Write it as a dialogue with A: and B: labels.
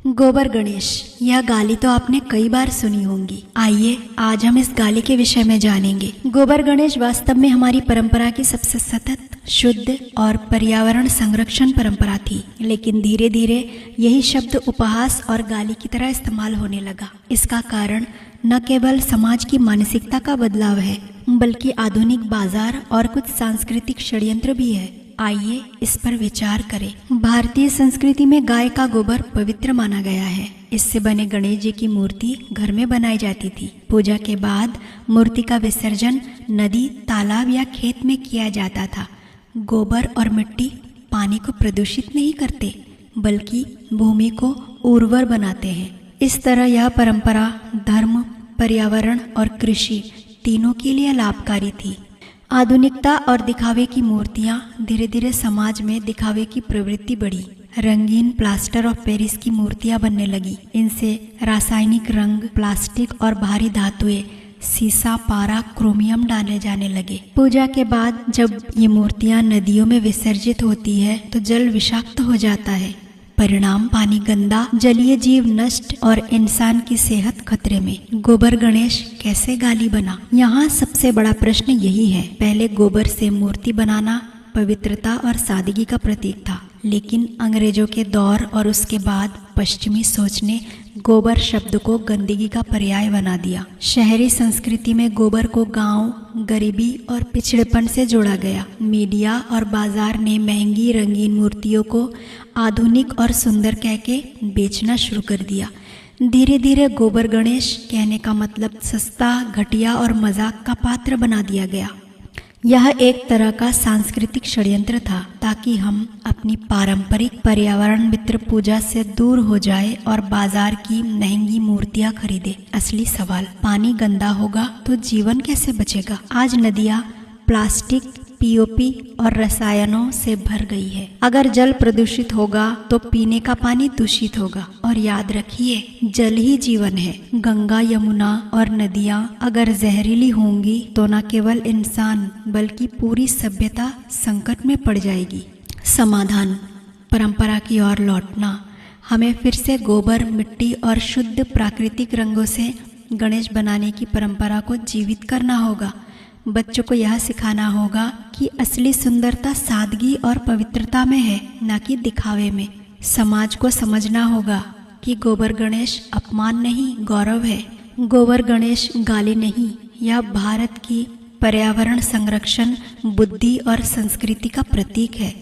A: गोबर गणेश, यह गाली तो आपने कई बार सुनी होंगी। आइए आज हम इस गाली के विषय में जानेंगे। गोबर गणेश वास्तव में हमारी परंपरा की सबसे सतत, शुद्ध और पर्यावरण संरक्षण परंपरा थी, लेकिन धीरे धीरे यही शब्द उपहास और गाली की तरह इस्तेमाल होने लगा। इसका कारण न केवल समाज की मानसिकता का बदलाव है, बल्कि आधुनिक बाजार और कुछ सांस्कृतिक षड्यंत्र भी है। आइए इस पर विचार करें। भारतीय संस्कृति में गाय का गोबर पवित्र माना गया है। इससे बने गणेश जी की मूर्ति घर में बनाई जाती थी। पूजा के बाद मूर्ति का विसर्जन नदी, तालाब या खेत में किया जाता था। गोबर और मिट्टी पानी को प्रदूषित नहीं करते, बल्कि भूमि को उर्वर बनाते हैं। इस तरह यह परंपरा धर्म, पर्यावरण और कृषि तीनों के लिए लाभकारी थी। आधुनिकता और दिखावे की मूर्तियां धीरे धीरे समाज में दिखावे की प्रवृत्ति बढ़ी। रंगीन प्लास्टर ऑफ पेरिस की मूर्तियां बनने लगी। इनसे रासायनिक रंग, प्लास्टिक और भारी धातुएं, सीसा, पारा, क्रोमियम डाले जाने लगे। पूजा के बाद जब ये मूर्तियां नदियों में विसर्जित होती है तो जल विषाक्त हो जाता है। परिणाम पानी गंदा, जलीय जीव नष्ट और इंसान की सेहत खतरे में। गोबर गणेश कैसे गाली बना? यहाँ सबसे बड़ा प्रश्न यही है। पहले गोबर से मूर्ति बनाना पवित्रता और सादगी का प्रतीक था, लेकिन अंग्रेजों के दौर और उसके बाद पश्चिमी सोच ने गोबर शब्द को गंदगी का पर्याय बना दिया। शहरी संस्कृति में गोबर को गांव, गरीबी और पिछड़ेपन से जोड़ा गया। मीडिया और बाजार ने महंगी रंगीन मूर्तियों को आधुनिक और सुंदर कह के बेचना शुरू कर दिया। धीरे धीरे गोबर गणेश कहने का मतलब सस्ता, घटिया और मजाक का पात्र बना दिया गया। यह एक तरह का सांस्कृतिक षड्यंत्र था ताकि हम अपनी पारंपरिक पर्यावरण मित्र पूजा से दूर हो जाए और बाजार की महंगी मूर्तियां खरीदे। असली सवाल, पानी गंदा होगा तो जीवन कैसे बचेगा? आज नदियां प्लास्टिक, पीओपी और रसायनों से भर गई है। अगर जल प्रदूषित होगा तो पीने का पानी दूषित होगा। और याद रखिए, जल ही जीवन है। गंगा, यमुना और नदियां अगर जहरीली होंगी तो न केवल इंसान बल्कि पूरी सभ्यता संकट में पड़ जाएगी। समाधान, परंपरा की ओर लौटना। हमें फिर से गोबर, मिट्टी और शुद्ध प्राकृतिक रंगों से गणेश बनाने की परंपरा को जीवित करना होगा। बच्चों को यह सिखाना होगा कि असली सुंदरता सादगी और पवित्रता में है, न कि दिखावे में। समाज को समझना होगा कि गोबर गणेश अपमान नहीं, गौरव है। गोबर गणेश गाली नहीं, यह भारत की पर्यावरण संरक्षण, बुद्धि और संस्कृति का प्रतीक है।